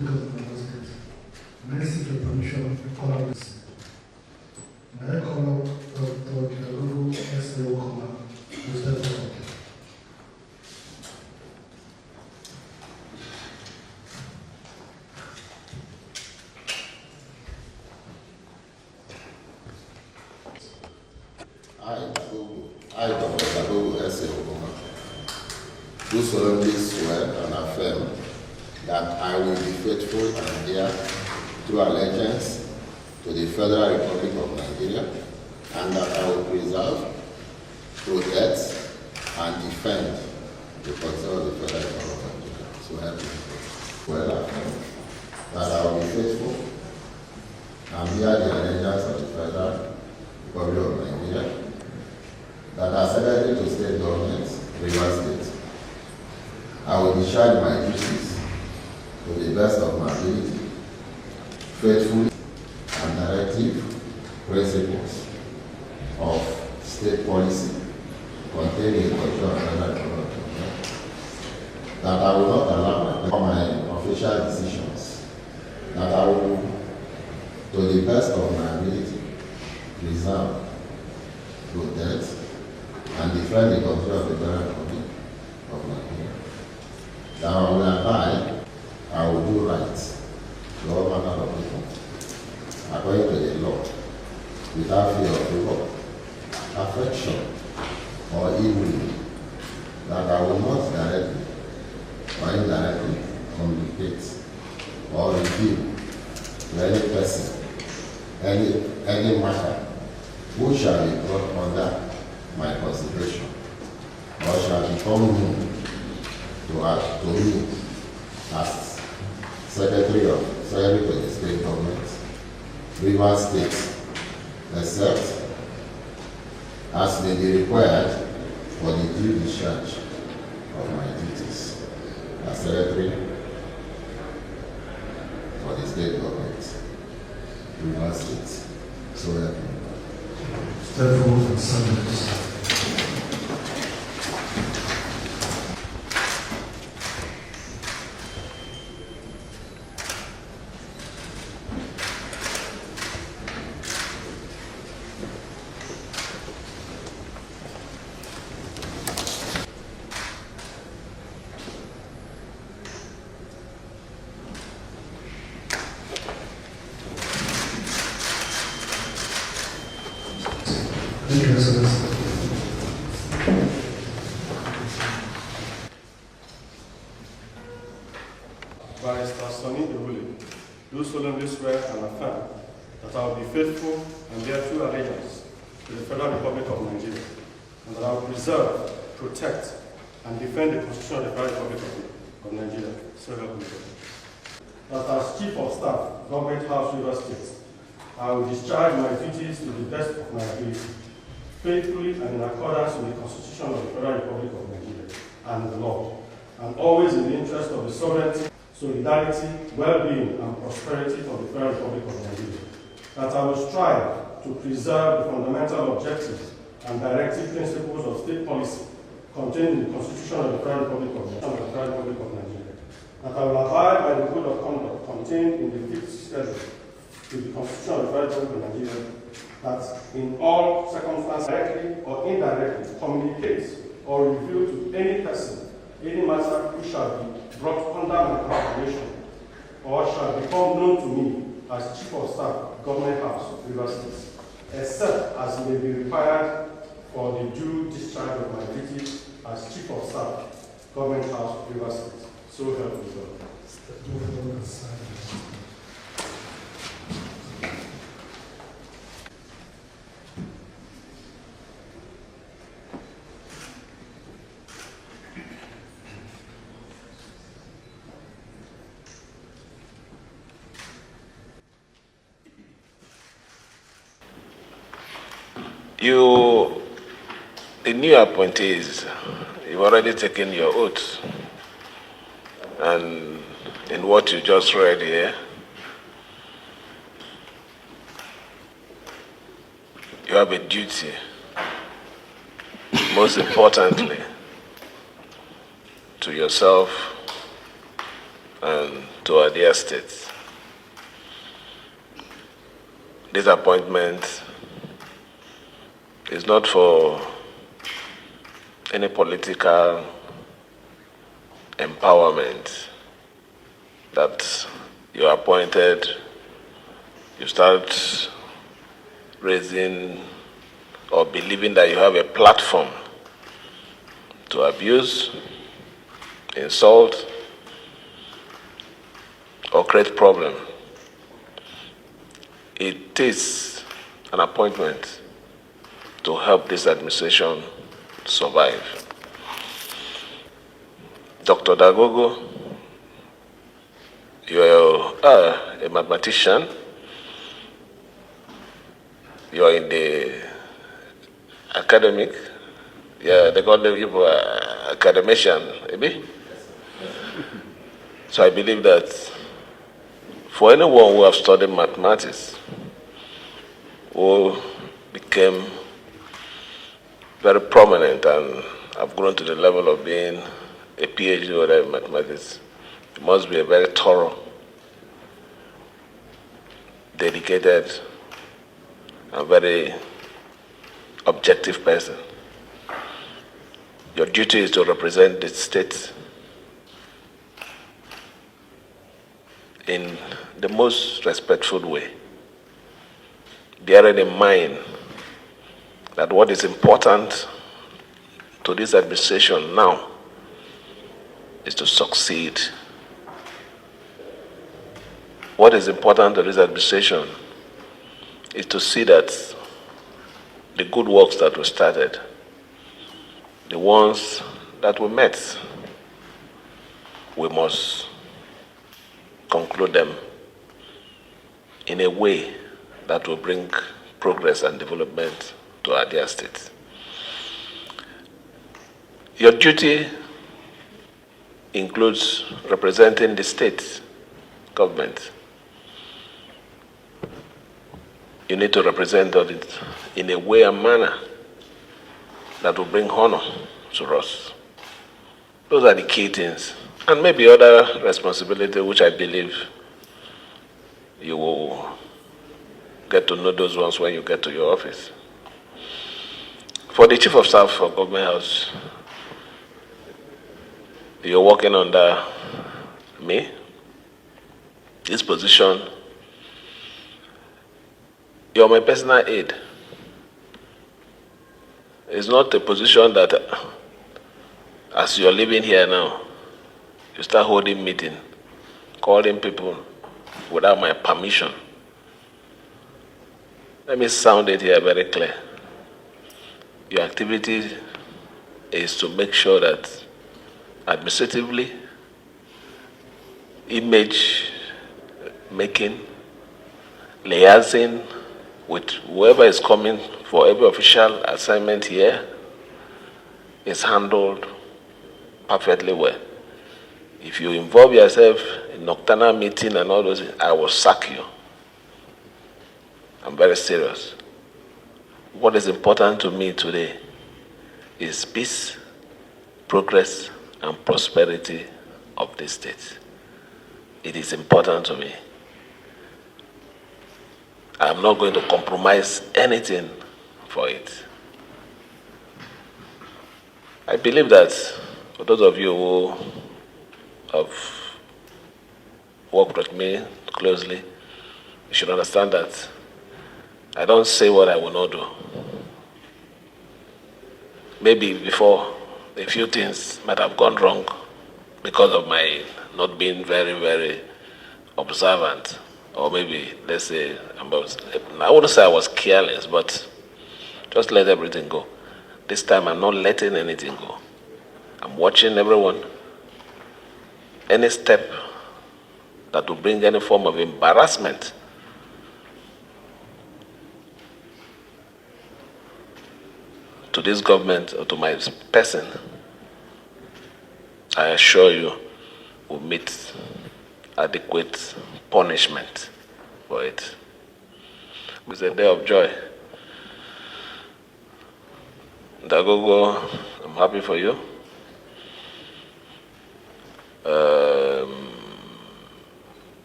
May I seek the permission to call up this? May I call up Dr. Kidagogo S.A. Okoma to step forward? I, Dr. Kidagogo S.A. Okoma, do solemnly swear and affirm that I will be faithful and adhere to allegiance to the Federal Republic of Nigeria, and that I will preserve, protect, and defend the constitution of the Federal Republic of Nigeria. So help me God. Well, I affirm that I will be faithful and adhere the allegiance of the Federal Republic of Nigeria, that as Secretary to State Government, Rivers State, I will discharge my duties to the best of my ability, faithfully and directive principles of state policy contained in the Constitution of the Federal Republic of Nigeria, that I will not allow my official decisions, that I will, to the best of my ability, preserve, protect, and defend the Constitution of the Federal Republic of Nigeria. That I will abide, I will do right to all manner of people, according to the law, without fear of people, affection, or evil, that I will not directly or indirectly communicate or reveal to any person, any matter, who shall be brought under my consideration, or shall become known to me as Secretary to the State Government, Rivers State, except as may be required for the due discharge of my duties as Secretary for the State Government, Rivers State. So help me God. Step forward and sign this. Thank you, Excellency. Barrister Sonny Ewule, do solemnly swear and affirm that I will be faithful and bear true allegiance to the Federal Republic of Nigeria, and that I will preserve, protect, and defend the Constitution of the Federal Republic of Nigeria. So help me God. That as Chief of Staff, Government House, Rivers State, I will discharge my duties to the best of my ability, faithfully and in accordance with the Constitution of the Federal Republic of Nigeria and the law, and always in the interest of the sovereignty, solidarity, well-being, and prosperity of the Federal Republic of Nigeria. That I will strive to preserve the fundamental objectives and directive principles of state policy contained in the Constitution of the Federal Republic of Nigeria. That I will abide by the code of conduct contained in the 5th schedule to the Constitution of the Federal Republic of Nigeria, that in all circumstances, directly or indirectly, communicates or reveal to any person any matter which shall be brought under my consideration or shall become known to me as Chief of Staff, Government House, Rivers State, except as may be required for the due discharge of my duty as Chief of Staff, Government House, Rivers State. So help me God. Step forward and sign this. The new appointees, you've already taken your oath. And in what you just read here, you have a duty, most importantly, to yourself and to our dear state. This appointment is not for any political empowerment that you are appointed, you start raising or believing that you have a platform to abuse, insult, or create problem. It is an appointment to help this administration survive. Dr. Dagogo, you're a mathematician. You're in the academic. Yeah, they call you academician, maybe. So I believe that for anyone who have studied mathematics, who became very prominent and have grown to the level of being a PhD holder in mathematics, you must be a very thorough, dedicated, and very objective person. Your duty is to represent the state in the most respectful way, bearing in mind that what is important to this administration now is to succeed. What is important to this administration is to see that the good works that we started, the ones that we met, we must conclude them in a way that will bring progress and development to our dear state. Your duty includes representing the state government. You need to represent it in a way and manner that will bring honor to us. Those are the key things. And maybe other responsibility, which I believe you will get to know those ones when you get to your office. For the Chief of Staff of Government House, you're working under me. This position, you're my personal aide. It's not a position that, as you're living here now, you start holding meeting, calling people without my permission. Let me sound it here very clear. Your activity is to make sure that administratively, image making, liaising with whoever is coming for every official assignment here is handled perfectly well. If you involve yourself in nocturnal meeting and all those, I will sack you. I'm very serious. What is important to me today is peace, progress, and prosperity of this state. It is important to me. I'm not going to compromise anything for it. I believe that for those of you who have worked with me closely, you should understand that I don't say what I will not do. Maybe before, a few things might have gone wrong because of my not being very, very observant. Or maybe, let's say, I wouldn't say I was careless, but just let everything go. This time I'm not letting anything go. I'm watching everyone. Any step that will bring any form of embarrassment to this government or to my person, I assure you, will meet adequate punishment for it. It's a day of joy. Dagogo, I'm happy for you.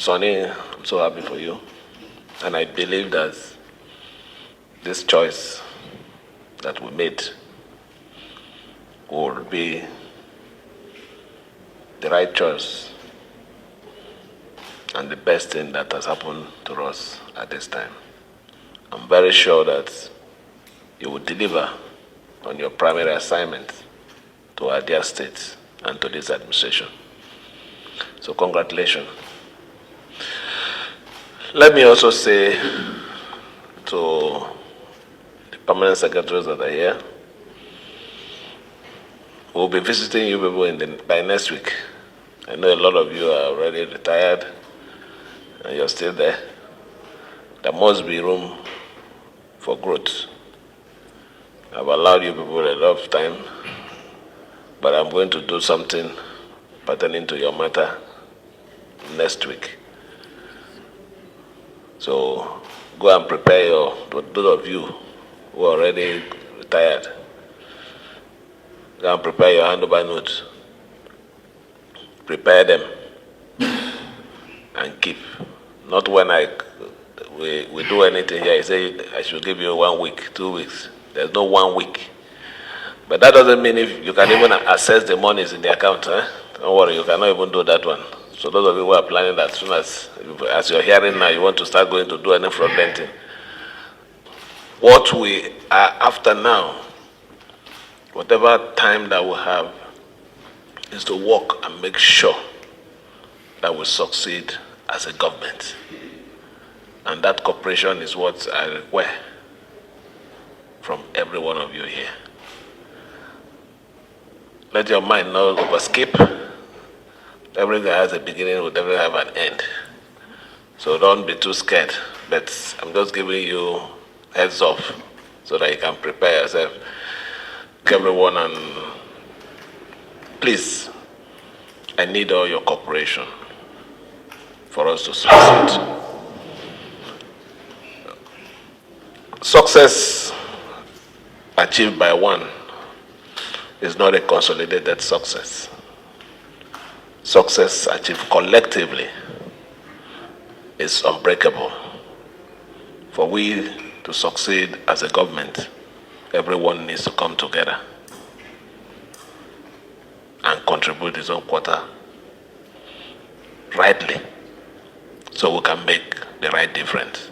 Sonny, I'm so happy for you. And I believe that this choice that we made will be the right choice and the best thing that has happened to us at this time. I'm very sure that you will deliver on your primary assignment to our dear state and to this administration. So congratulations. Let me also say to the permanent secretaries that are here, we'll be visiting you people by next week. I know a lot of you are already retired and you're still there. There must be room for growth. I've allowed you people a lot of time, but I'm going to do something pertaining to your matter next week. So go and prepare those of you who are already retired, go and prepare your handover notes. Prepare them and keep. Not when we do anything here, I say I should give you 1 week, 2 weeks. There's no 1 week. But that doesn't mean if you can even access the monies in the account. Don't worry, you cannot even do that one. So those of you who are planning that, soon as you're hearing now, you want to start going to do any fraudulenting. What we are after now, whatever time that we have, is to work and make sure that we succeed as a government. And that cooperation is what I require from every one of you here. Let your mind not overskip. Everything has a beginning, will definitely have an end. So don't be too scared. But I'm just giving you heads up so that you can prepare yourself. Everyone, and please, I need all your cooperation for us to succeed. Success achieved by one is not a consolidated success. Success achieved collectively is unbreakable. For we to succeed as a government, everyone needs to come together and contribute his own quota rightly so we can make the right difference.